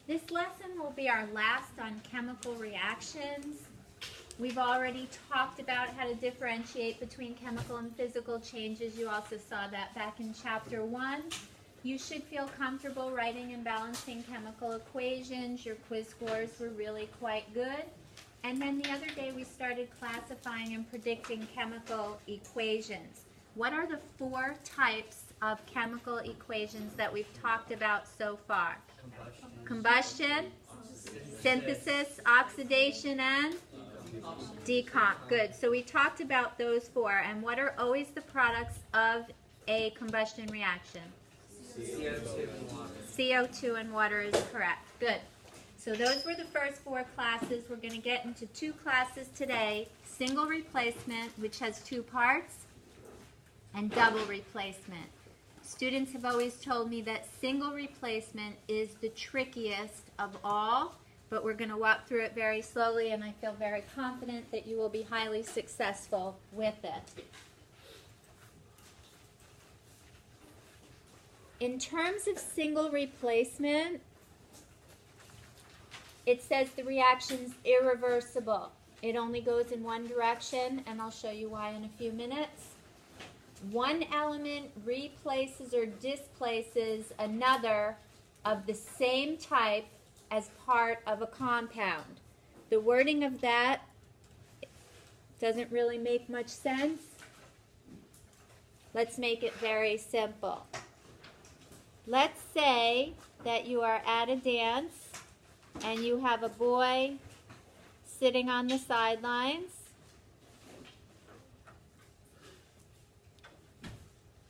This lesson will be our last on chemical reactions. We've already talked about how to differentiate between chemical and physical changes. You also saw that back in chapter 1. You should feel comfortable writing and balancing chemical equations. Your quiz scores were really quite good. And then the other day we started classifying and predicting chemical equations. What are the 4 types of chemical equations that we've talked about so far? Combustion, synthesis, oxidation, and decomp. Good. So we talked about those 4. And what are always the products of a combustion reaction? CO2 and water. CO2 and water is correct. Good. So those were the first 4 classes. We're going to get into 2 classes today. Single replacement, which has 2 parts, and double replacement. Students have always told me that single replacement is the trickiest of all, but we're going to walk through it very slowly, and I feel very confident that you will be highly successful with it. In terms of single replacement, it says the reaction's irreversible. It only goes in one direction, and I'll show you why in a few minutes. One element replaces or displaces another of the same type as part of a compound. The wording of that doesn't really make much sense. Let's make it very simple. Let's say that you are at a dance and you have a boy sitting on the sidelines,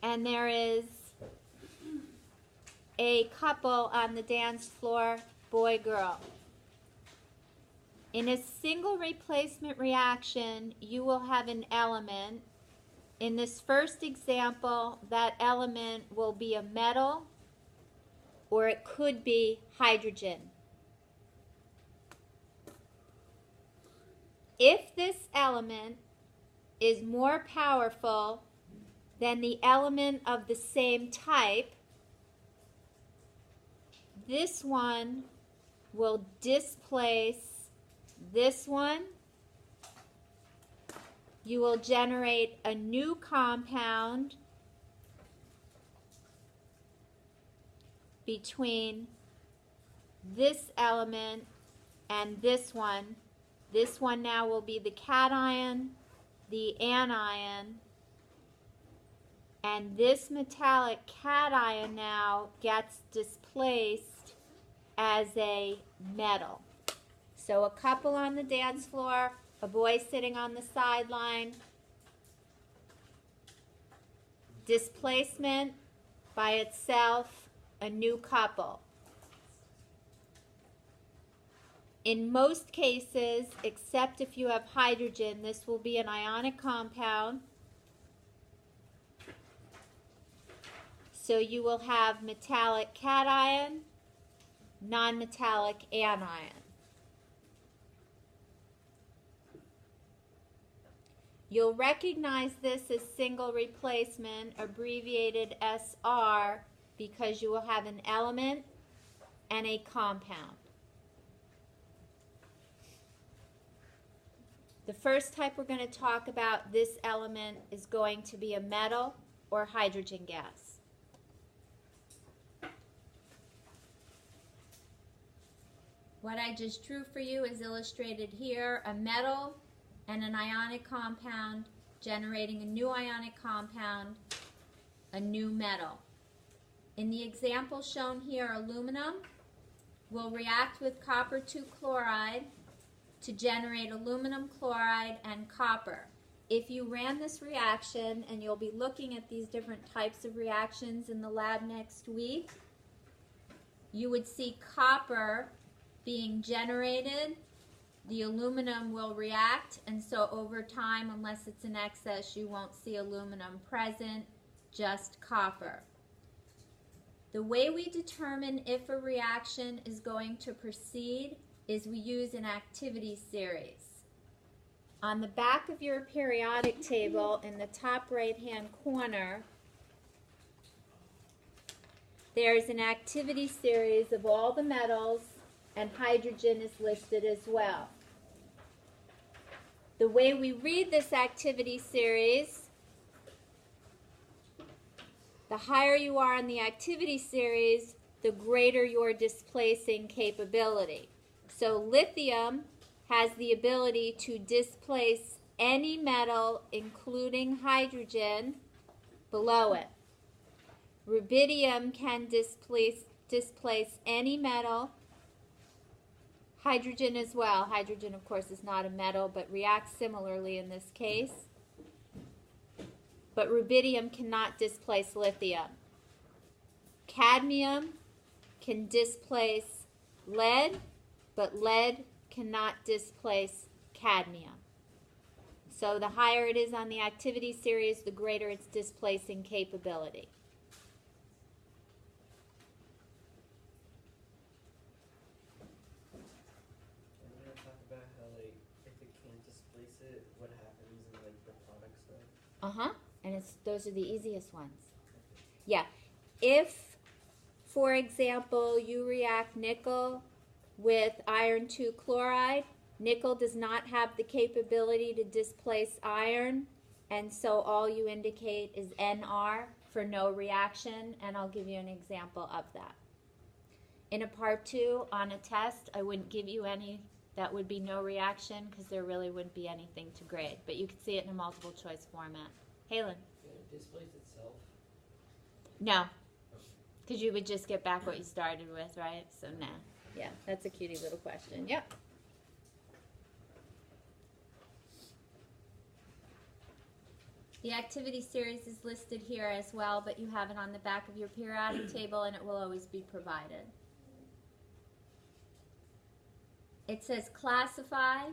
and there is a couple on the dance floor, boy-girl. In a single replacement reaction, you will have an element. In this first example, that element will be a metal, or it could be hydrogen. If this element is more powerful than the element of the same type, this one will displace this one. You will generate a new compound between this element and this one. This one now will be the cation, the anion, and this metallic cation now gets displaced as a metal. So a couple on the dance floor, a boy sitting on the sideline, displacement by itself, a new couple. In most cases, except if you have hydrogen, this will be an ionic compound. So you will have metallic cation, nonmetallic anion. You'll recognize this as single replacement, abbreviated SR, because you will have an element and a compound. The first type we're going to talk about, this element is going to be a metal or hydrogen gas. What I just drew for you is illustrated here, a metal and an ionic compound generating a new ionic compound, a new metal. In the example shown here, aluminum will react with copper 2 chloride to generate aluminum chloride and copper. If you ran this reaction, and you'll be looking at these different types of reactions in the lab next week, you would see copper being generated. The aluminum will react, and so over time, unless it's in excess, you won't see aluminum present, just copper. The way we determine if a reaction is going to proceed is we use an activity series. On the back of your periodic table in the top right-hand corner, there's an activity series of all the metals and hydrogen is listed as well. The way we read this activity series, the higher you are in the activity series, the greater your displacing capability. So lithium has the ability to displace any metal, including hydrogen, below it. Rubidium can displace any metal, hydrogen as well. Hydrogen, of course, is not a metal, but reacts similarly in this case. But rubidium cannot displace lithium. Cadmium can displace lead, but lead cannot displace cadmium. So the higher it is on the activity series, the greater its displacing capability. I'm gonna talk about how, like, if it can't displace it, what happens in, like, the product stuff. And those are the easiest ones. Yeah. If, for example, you react nickel with iron 2 chloride, nickel does not have the capability to displace iron, and so all you indicate is NR for no reaction, and I'll give you an example of that. In a part 2 on a test, I wouldn't give you any that would be no reaction because there really wouldn't be anything to grade, but you could see it in a multiple choice format. Halen? Can it displace itself? No, because you would just get back what you started with, right? So nah. Yeah, that's a cutie little question. Yep. The activity series is listed here as well, but you have it on the back of your periodic table and it will always be provided. It says classify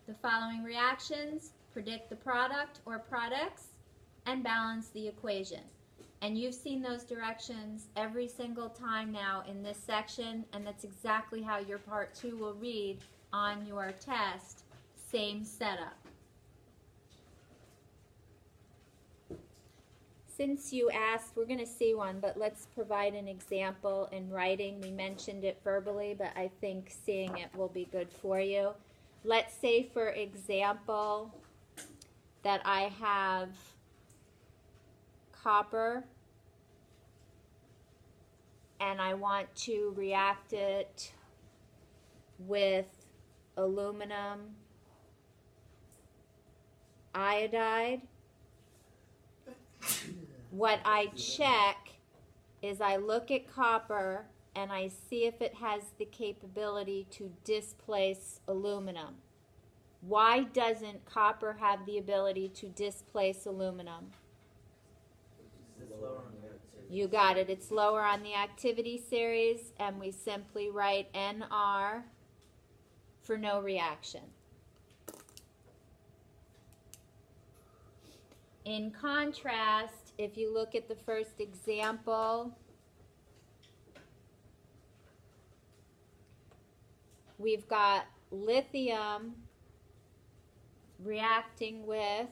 the following reactions, predict the product or products, and balance the equation. And you've seen those directions every single time now in this section, and that's exactly how your part 2 will read on your test. Same setup. Since you asked, we're going to see one, but let's provide an example in writing. We mentioned it verbally, but I think seeing it will be good for you. Let's say, for example, that I have copper and I want to react it with aluminum iodide. What I check is I look at copper and I see if it has the capability to displace aluminum. Why doesn't copper have the ability to displace aluminum? It's lower on the activity. You got it. It's lower on the activity series, and we simply write NR for no reaction. In contrast, if you look at the first example, we've got lithium reacting with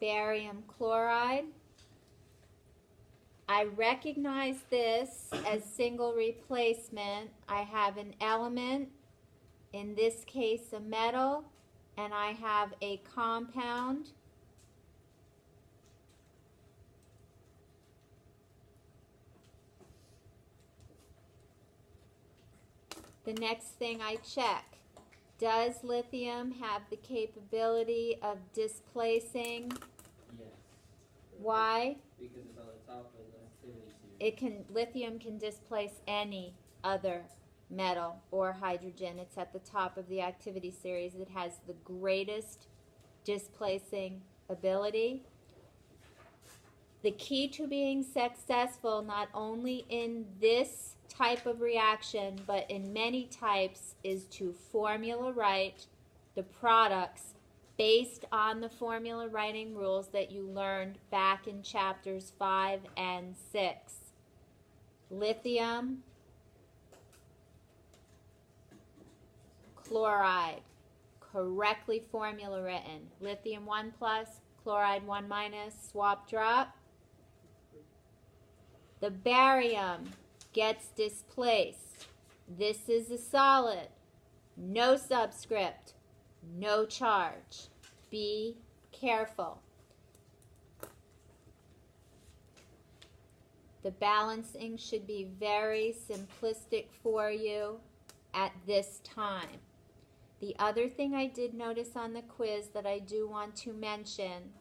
barium chloride. I recognize this as single replacement. I have an element, in this case a metal, and I have a compound. The next thing I check, does lithium have the capability of displacing? Yes. Why? Because it's on the top of the activity series. Lithium can displace any other metal or hydrogen. It's at the top of the activity series. It has the greatest displacing ability. The key to being successful, not only in this type of reaction, but in many types, is to formula write the products based on the formula writing rules that you learned back in chapters 5 and 6. Lithium chloride, correctly formula written. Lithium 1+, chloride 1-, swap drop. The barium gets displaced. This is a solid. No subscript. No charge. Be careful. The balancing should be very simplistic for you at this time. The other thing I did notice on the quiz that I do want to mention,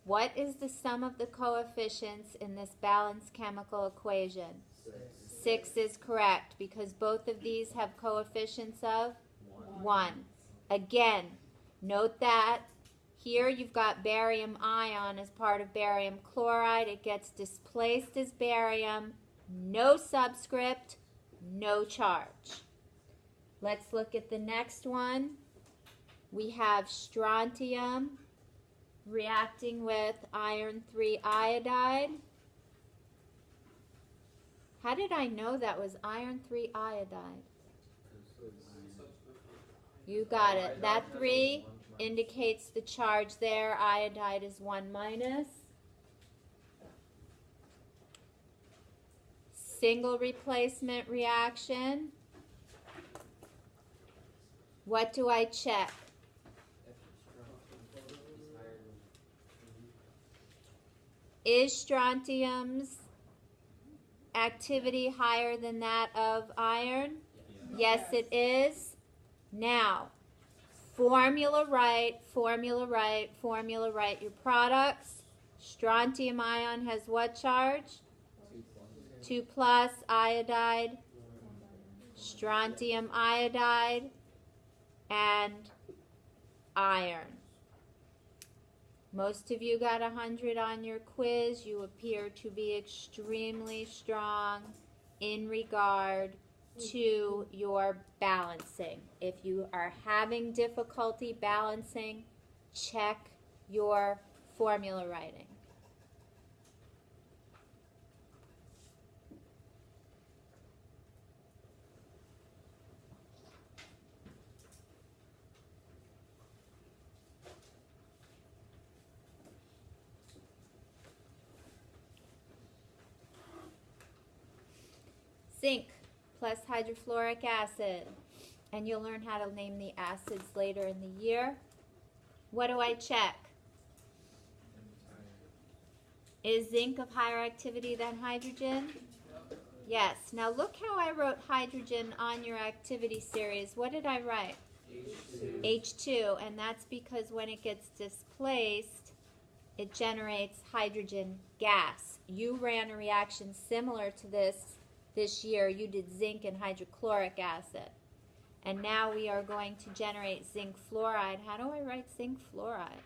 what is the sum of the coefficients in this balanced chemical equation? 6 is correct because both of these have coefficients of 1. Again, note that here you've got barium ion as part of barium chloride. It gets displaced as barium, no subscript, no charge. Let's look at the next one. We have strontium reacting with iron 3 iodide. How did I know that was iron 3 iodide? You got it. That 3 indicates the charge there. Iodide is 1 minus. Single replacement reaction. What do I check? Is strontium's activity higher than that of iron? Yes, it is. Now, formula right, formula right, formula right your products. Strontium ion has what charge? 2 plus iodide, strontium iodide, and iron. Most of you got 100 on your quiz. You appear to be extremely strong in regard to your balancing. If you are having difficulty balancing, check your formula writing. Zinc plus hydrofluoric acid. And you'll learn how to name the acids later in the year. What do I check? Is zinc of higher activity than hydrogen? Yes. Now look how I wrote hydrogen on your activity series. What did I write? H2. And that's because when it gets displaced, it generates hydrogen gas. You ran a reaction similar to this year. You did zinc and hydrochloric acid. And now we are going to generate zinc fluoride. How do I write zinc fluoride?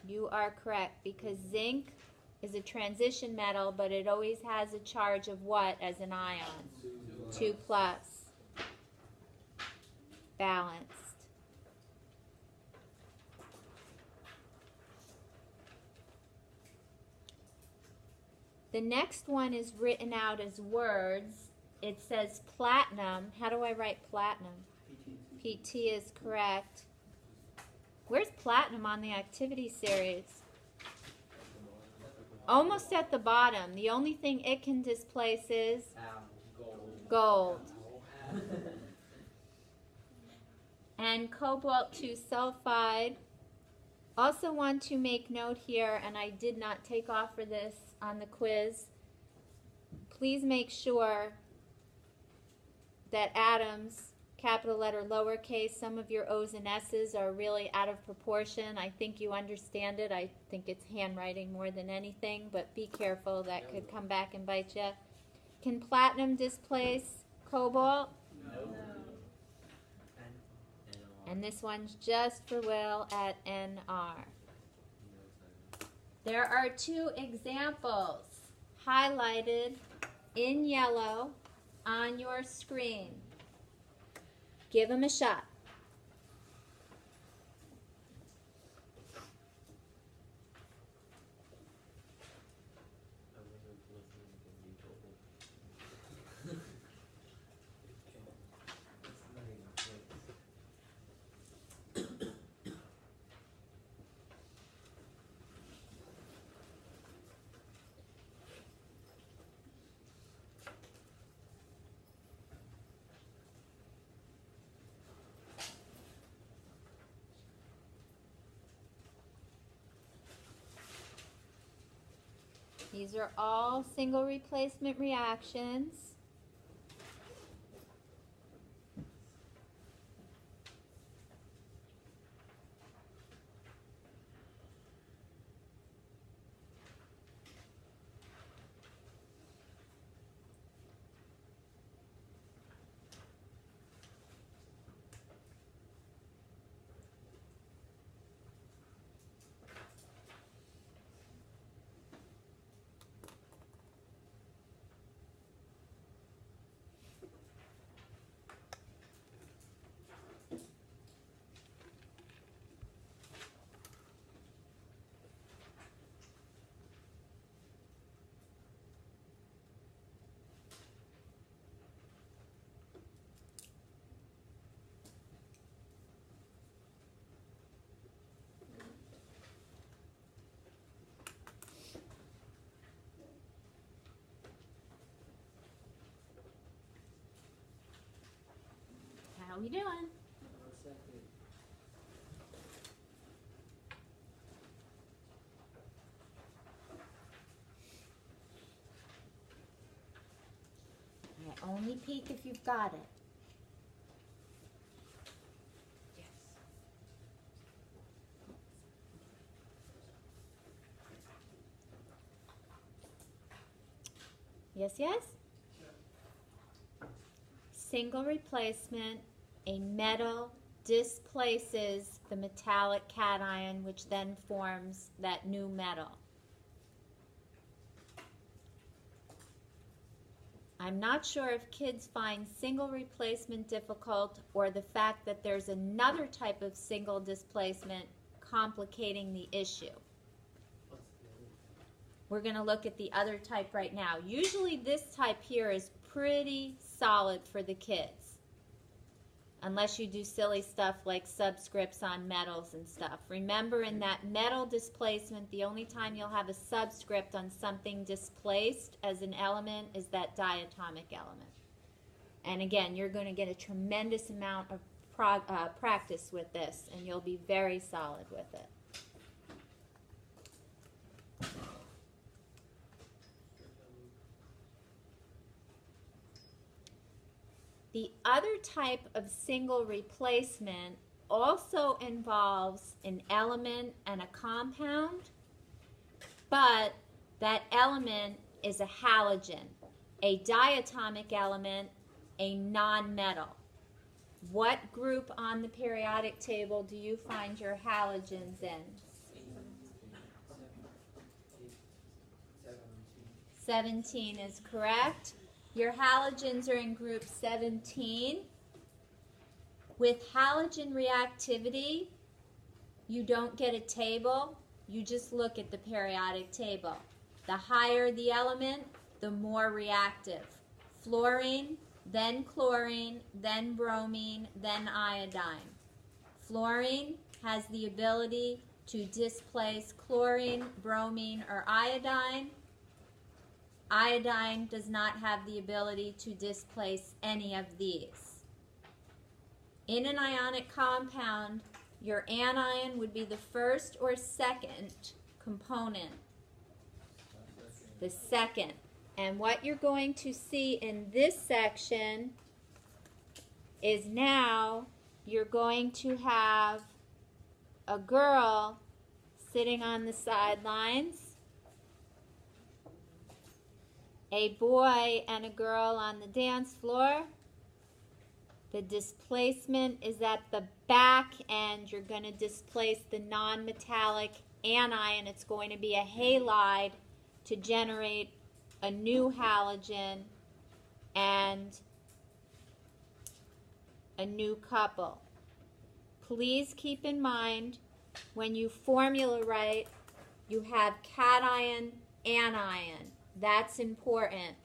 You are correct, because zinc is a transition metal, but it always has a charge of what as an ion? 2 plus. Balanced. The next one is written out as words. It says platinum. How do I write platinum? PT is correct. Where's platinum on the activity series? Almost at the bottom. The only thing it can displace is gold. And cobalt 2 sulfide. Also want to make note here, and I did not take off for this on the quiz, please make sure that atoms, capital letter, lowercase, some of your O's and S's are really out of proportion. I think you understand it. I think it's handwriting more than anything, but be careful. That could come back and bite you. Can platinum displace cobalt? No. And this one's just for Will at NR. There are 2 examples highlighted in yellow on your screen. Give them a shot. These are all single replacement reactions. How we doing? 1 second. I only peek if you've got it. Yes, yes? Single replacement, a metal displaces the metallic cation, which then forms that new metal. I'm not sure if kids find single replacement difficult or the fact that there's another type of single displacement complicating the issue. What's the other? We're going to look at the other type right now. Usually this type here is pretty solid for the kids, unless you do silly stuff like subscripts on metals and stuff. Remember, in that metal displacement, the only time you'll have a subscript on something displaced as an element is that diatomic element. And again, you're going to get a tremendous amount of practice with this, and you'll be very solid with it. The other type of single replacement also involves an element and a compound, but that element is a halogen, a diatomic element, a non-metal. What group on the periodic table do you find your halogens in? 17 is correct. Your halogens are in group 17. With halogen reactivity, you don't get a table, you just look at the periodic table. The higher the element, the more reactive. Fluorine, then chlorine, then bromine, then iodine. Fluorine has the ability to displace chlorine, bromine, or iodine. Iodine does not have the ability to displace any of these. In an ionic compound, your anion would be the first or second component. The second. And what you're going to see in this section is now you're going to have a girl sitting on the sidelines, a boy and a girl on the dance floor. The displacement is at the back end. You're going to displace the non-metallic anion. It's going to be a halide to generate a new halogen and a new couple. Please keep in mind, when you formula write, you have cation, anion. That's important.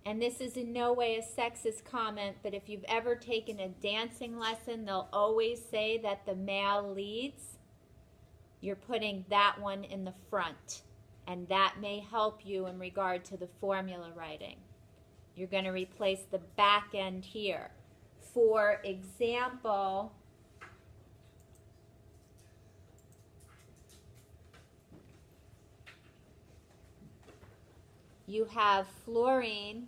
And this is in no way a sexist comment, but if you've ever taken a dancing lesson, they'll always say that the male leads. You're putting that one in the front, and that may help you in regard to the formula writing. You're going to replace the back end here. For example, you have fluorine,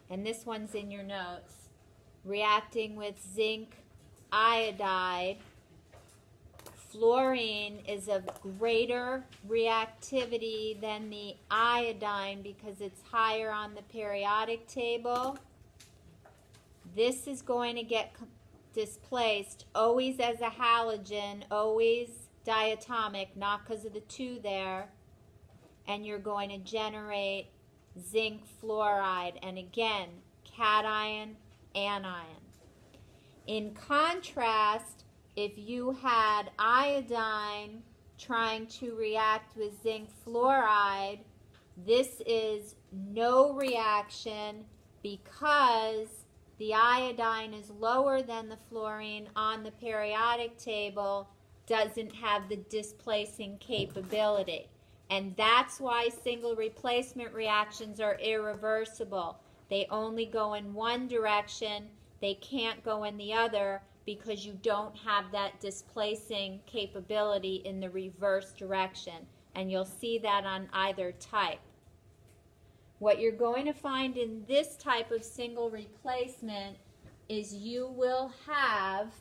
and this one's in your notes, reacting with zinc iodide. Fluorine is of greater reactivity than the iodine because it's higher on the periodic table. This is going to get displaced always as a halogen, always diatomic, not because of the 2 there. And you're going to generate zinc fluoride. And again, cation, anion. In contrast, if you had iodine trying to react with zinc fluoride, this is no reaction because the iodine is lower than the fluorine on the periodic table, doesn't have the displacing capability. And that's why single replacement reactions are irreversible. They only go in one direction. They can't go in the other because you don't have that displacing capability in the reverse direction. And you'll see that on either type. What you're going to find in this type of single replacement is you will have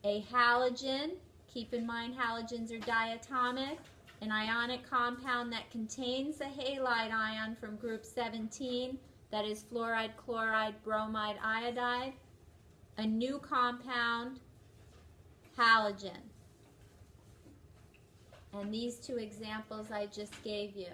a halogen. Keep in mind halogens are diatomic. An ionic compound that contains a halide ion from group 17, that is fluoride, chloride, bromide, iodide. A new compound, halogen. And these 2 examples I just gave you.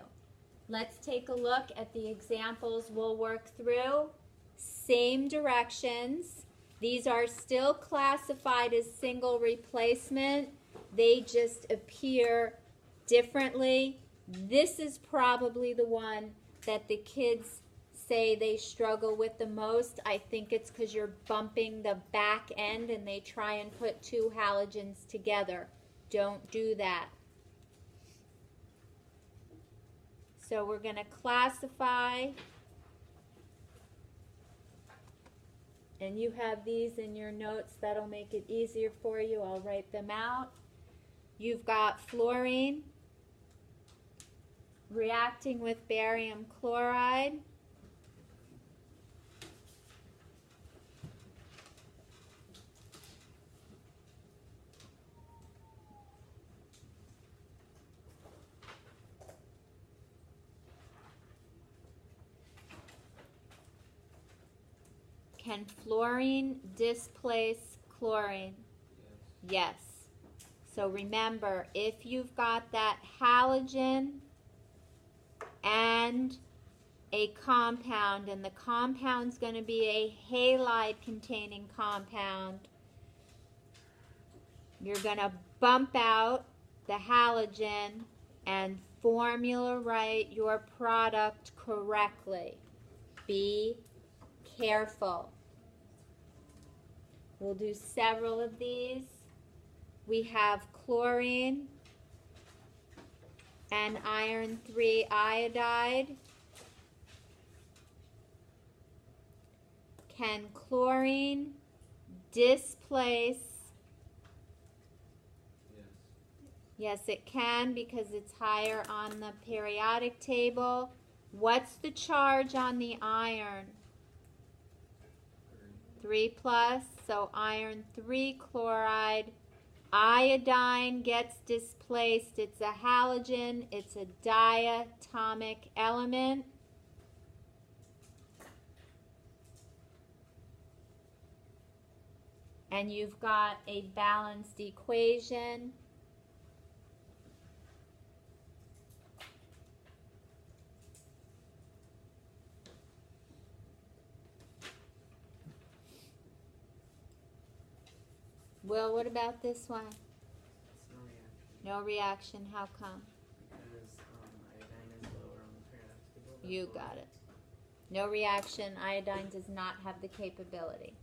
Let's take a look at the examples we'll work through. Same directions. These are still classified as single replacement. They just appear differently. This is probably the one that the kids say they struggle with the most. I think it's because you're bumping the back end and they try and put 2 halogens together. Don't do that. So we're going to classify, and you have these in your notes. That'll make it easier for you. I'll write them out. You've got fluorine reacting with barium chloride. Can fluorine displace chlorine? Yes. So remember, if you've got that halogen and a compound, and the compound's going to be a halide-containing compound, you're going to bump out the halogen and formula write your product correctly. Be careful. We'll do several of these. We have chlorine and iron 3 iodide. Can chlorine displace? Yes, it can because it's higher on the periodic table. What's the charge on the iron? 3+, so iron 3 chloride. Iodine gets displaced. It's a halogen. It's a diatomic element. And you've got a balanced equation. Well, what about this one? No reaction. How come? Because iodine is lower on the periodic table. You got it. No reaction. Iodine does not have the capability.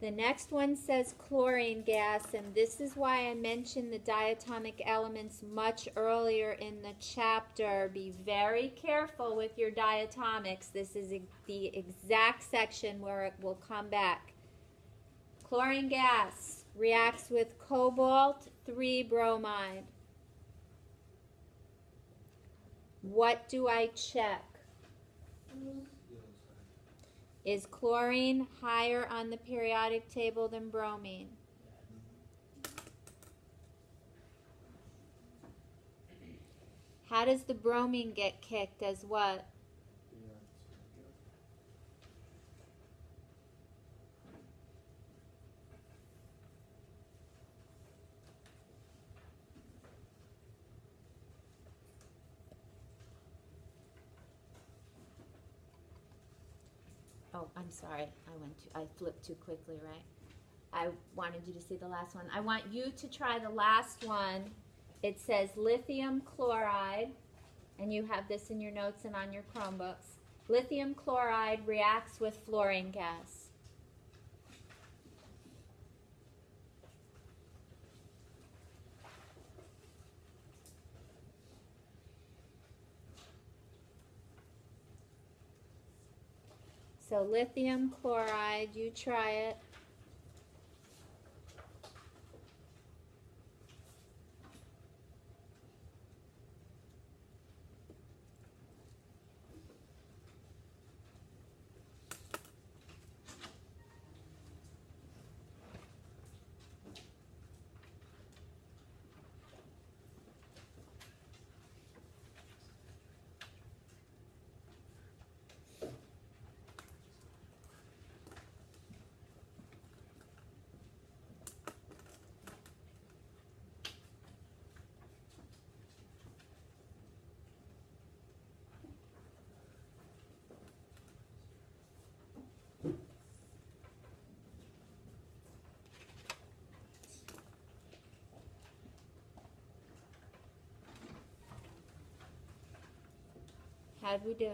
The next one says chlorine gas, and this is why I mentioned the diatomic elements much earlier in the chapter. Be very careful with your diatomics. This is the exact section where it will come back. Chlorine gas reacts with cobalt 3 bromide. what do I check? Is chlorine higher on the periodic table than bromine? How does the bromine get kicked as what? Oh, I'm sorry. I flipped too quickly, right? I wanted you to see the last one. I want you to try the last one. It says lithium chloride, and you have this in your notes and on your Chromebooks. Lithium chloride reacts with fluorine gas. So lithium chloride, you try it. How'd we do?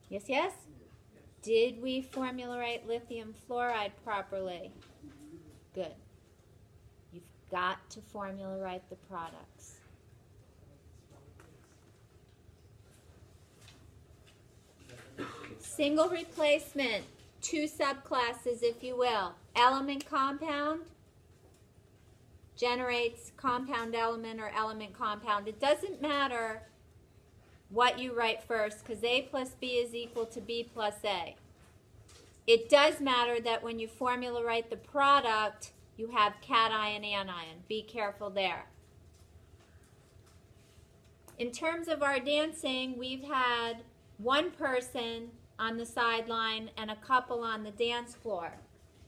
Yes, yes? Did we formulate lithium fluoride properly? Good. You've got to formulate the products. Single replacement, two subclasses, if you will. Element compound generates compound element or element compound. It doesn't matter what you write first, because A plus B is equal to B plus A. It does matter that when you formulate the product, you have cation, anion. Be careful there. In terms of our dancing, we've had one person on the sideline and a couple on the dance floor.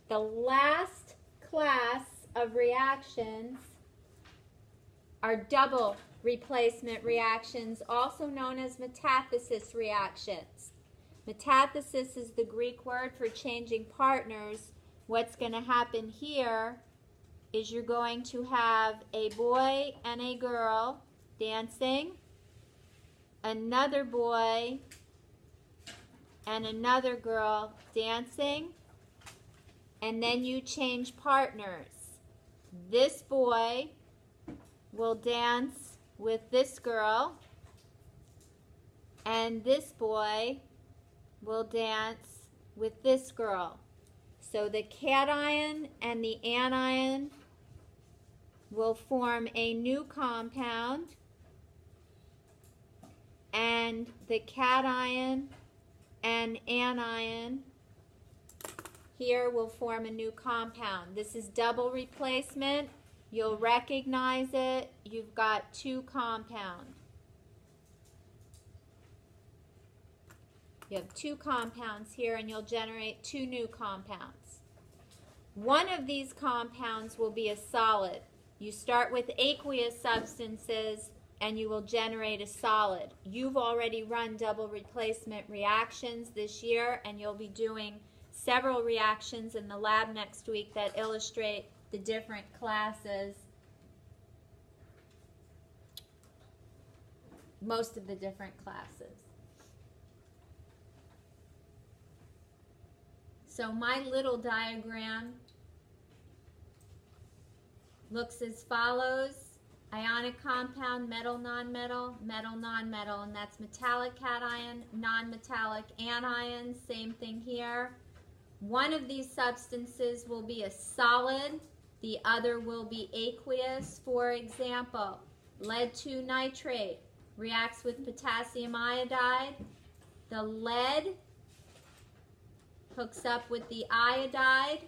The last class of reactions are double replacement reactions, also known as metathesis reactions. Metathesis is the Greek word for changing partners. What's going to happen here is you're going to have a boy and a girl dancing, another boy and another girl dancing, and then you change partners. This boy will dance with this girl, and this boy will dance with this girl. So the cation and the anion will form a new compound, and the cation and anion here will form a new compound. This is double replacement. You'll recognize it. You've got two compounds. You have two compounds here, and you'll generate two new compounds. One of these compounds will be a solid. You start with aqueous substances, and you will generate a solid. You've already run double replacement reactions this year, and you'll be doing several reactions in the lab next week that illustrate the different classes, most of the different classes. So my little diagram looks as follows. Ionic compound, metal, nonmetal, metal, nonmetal, and that's metallic cation, non-metallic anion, same thing here. One of these substances will be a solid, the other will be aqueous. For example, lead 2 nitrate reacts with potassium iodide. The lead hooks up with the iodide.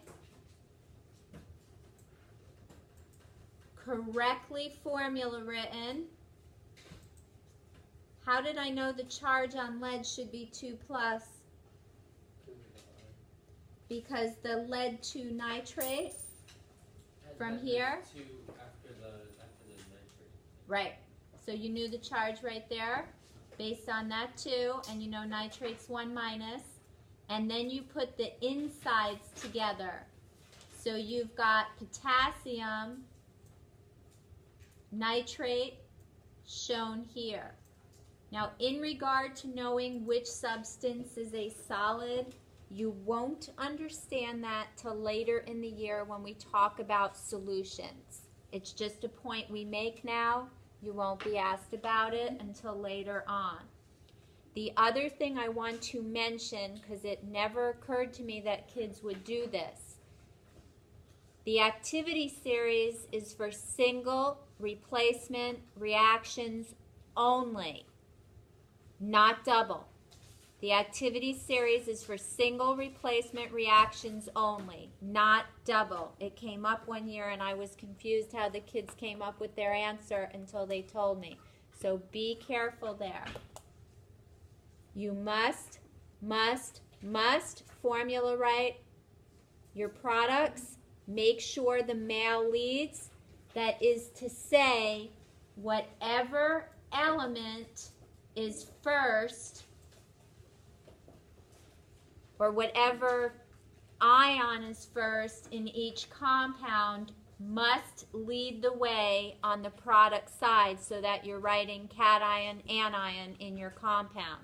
Correctly formula written. How did I know the charge on lead should be 2+? Because the lead 2 nitrate from here. After the nitrate. Right. So you knew the charge right there based on that 2, and you know nitrate's 1-. And then you put the insides together. So you've got potassium nitrate shown here. Now, in regard to knowing which substance is a solid, you won't understand that till later in the year when we talk about solutions. It's just a point we make now. You won't be asked about it until later on. The other thing I want to mention, because it never occurred to me that kids would do this, the activity series is for single replacement reactions only, not double. The activity series is for single replacement reactions only, not double. It came up one year and I was confused how the kids came up with their answer until they told me. So be careful there. You must formula write your products. Make sure the male leads. That is to say, whatever element is first, or whatever ion is first in each compound, must lead the way on the product side so that you're writing cation, anion in your compound.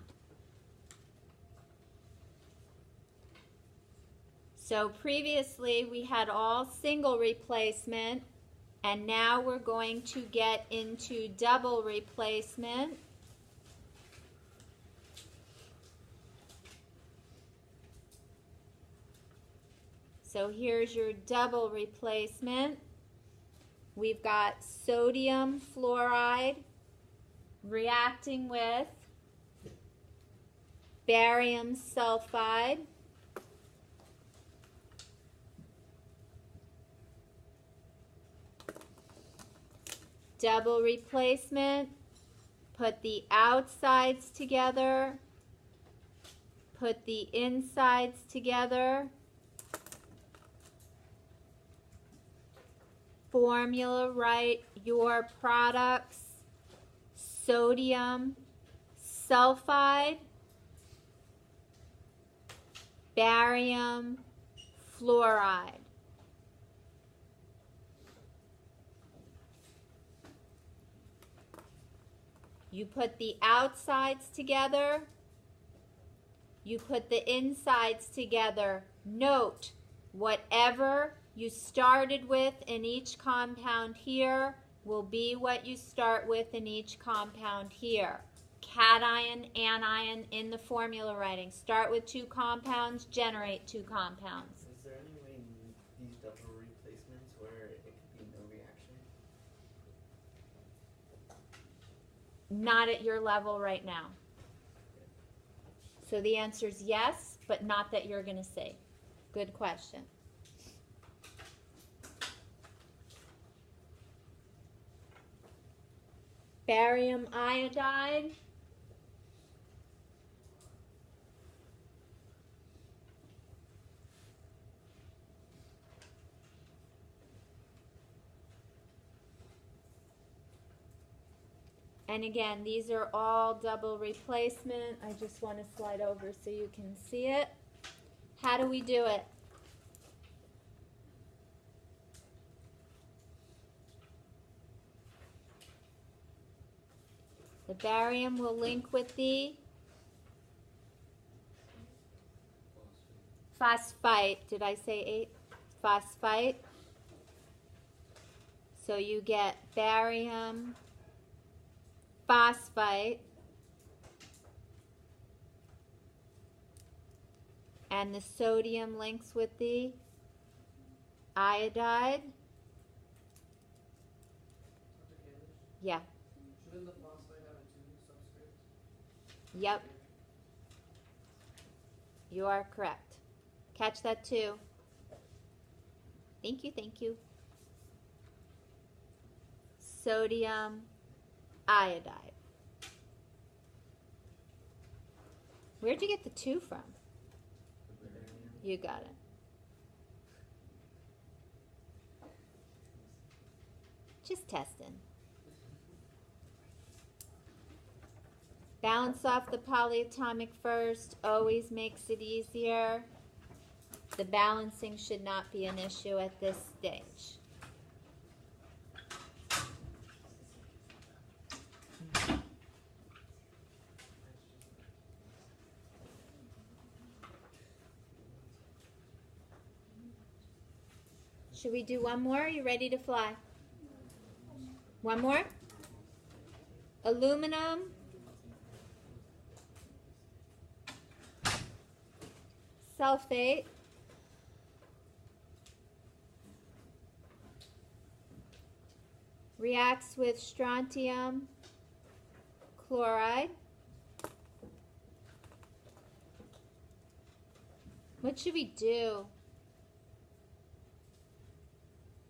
So previously we had all single replacement, and now we're going to get into double replacement. So here's your double replacement. We've got sodium fluoride reacting with barium sulfide. Double replacement, put the outsides together, put the insides together, formula write your products, sodium sulfide, barium fluoride. You put the outsides together, you put the insides together. Note, whatever you started with in each compound here will be what you start with in each compound here. Cation, anion in the formula writing. Start with 2 compounds, generate 2 compounds. Is there any way in these double replacements where it could be no reaction? Not at your level right now. So the answer is yes, but not that you're going to see. Good question. Barium iodide. And again, these are all double replacement. I just want to slide over so you can see it. How do we do it? The barium will link with the phosphite. Did I say 8? Phosphite. So you get barium phosphite And the sodium links with the iodide. Yeah. Shouldn't the phosphate have a two substrates? Yep. You are correct. Catch that too. Thank you, thank you. Sodium iodide. Where'd you get the 2 from? You got it. Just testing. Balance off the polyatomic first always makes it easier. The balancing should not be an issue at this stage. Should we do one more? Are you ready to fly? One more? Aluminum. Sulfate. Reacts with strontium chloride. What should we do?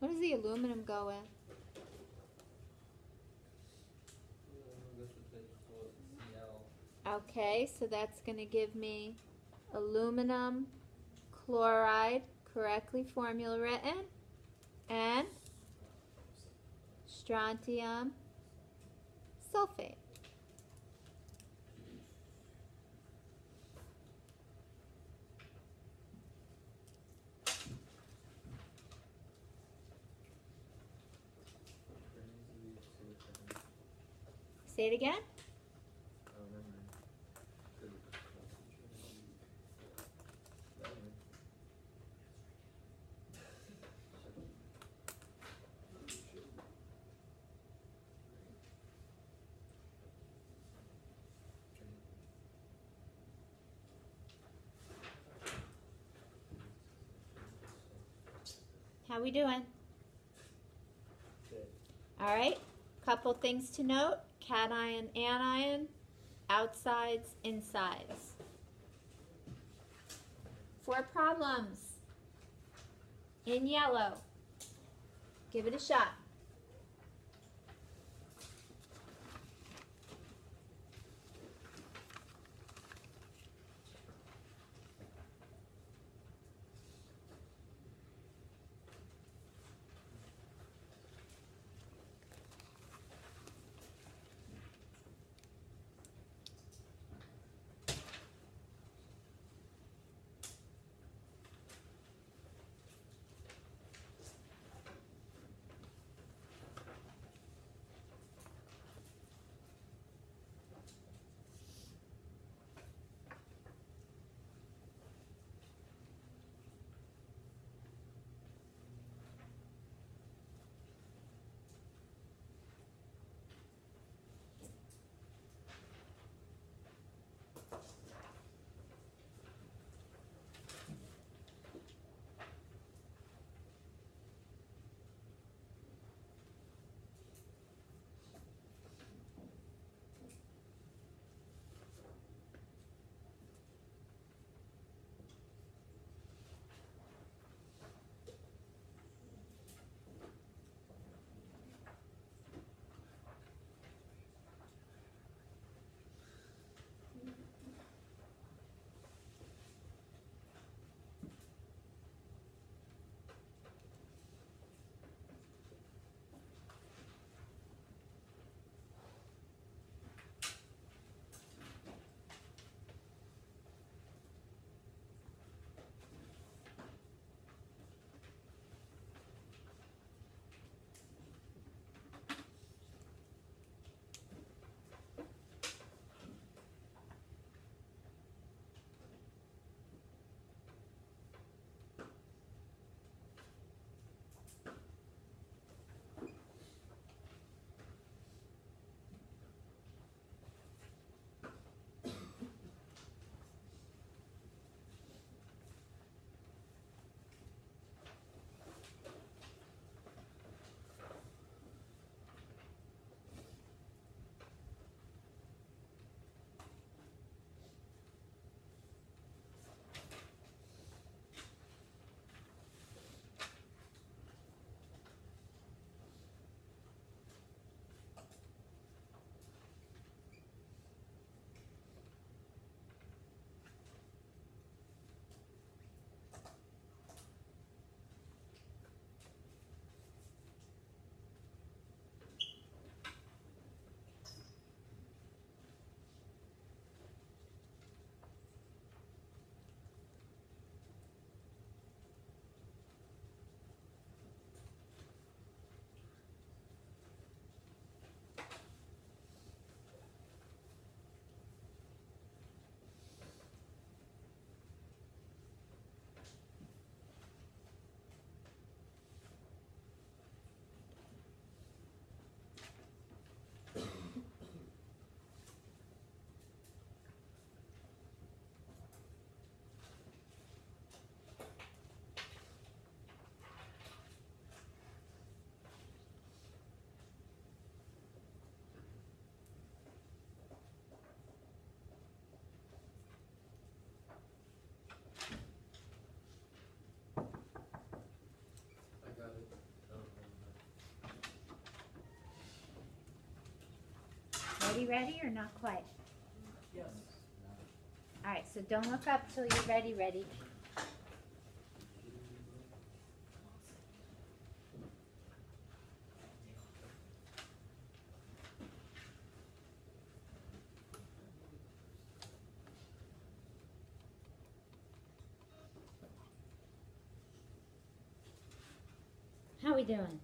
What does the aluminum go with? Okay, so that's going to give me aluminum chloride, correctly formula written, and strontium sulfate. Say it again. How we doing? Good. All right. Couple things to note. Cation, anion, outsides, insides. 4 problems. In yellow. Give it a shot. ready or not quite? Yes. All right, so don't look up till you're ready. How we doing?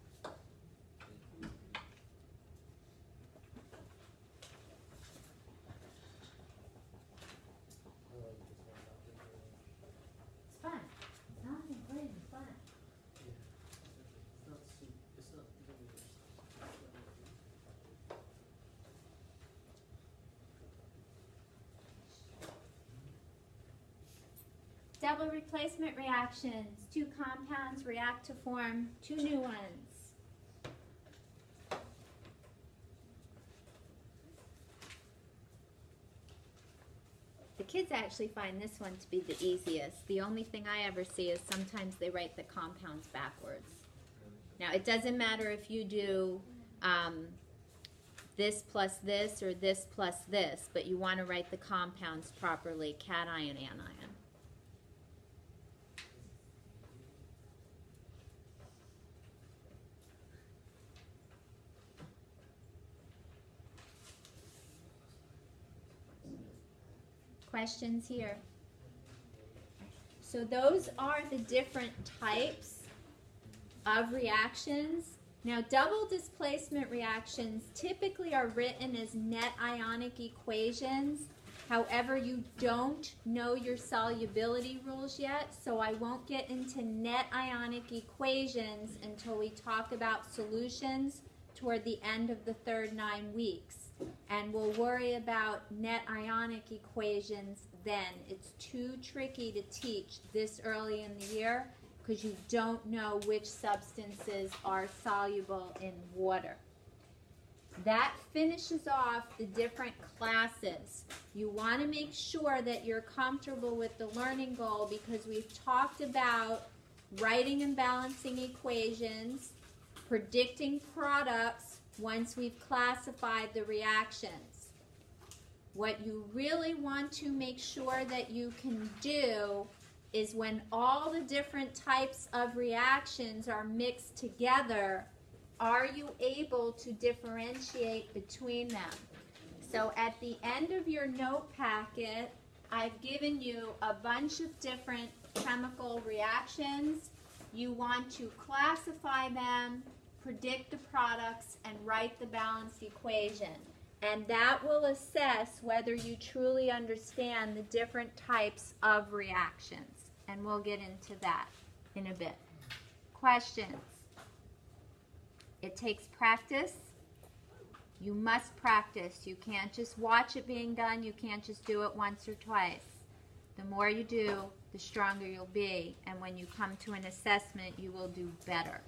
It's fun. Nothing great and fun. It's not Double replacement reactions. Two compounds react to form two new ones. The kids actually find this one to be the easiest. The only thing I ever see is sometimes they write the compounds backwards. Now, it doesn't matter if you do this plus this or this plus this, but you want to write the compounds properly, cation, anion. Questions here? So those are the different types of reactions. Now, double displacement reactions typically are written as net ionic equations. However, you don't know your solubility rules yet, so I won't get into net ionic equations until we talk about solutions toward the end of the third 9 weeks. And we'll worry about net ionic equations then. It's too tricky to teach this early in the year because you don't know which substances are soluble in water. That finishes off the different classes. You want to make sure that you're comfortable with the learning goal because we've talked about writing and balancing equations, predicting products once we've classified the reactions. What you really want to make sure that you can do is when all the different types of reactions are mixed together, are you able to differentiate between them? So at the end of your note packet, I've given you a bunch of different chemical reactions. You want to classify them, predict the products, and write the balanced equation. And that will assess whether you truly understand the different types of reactions. And we'll get into that in a bit. Questions? It takes practice. You must practice. You can't just watch it being done. You can't just do it once or twice. The more you do, the stronger you'll be. And when you come to an assessment, you will do better.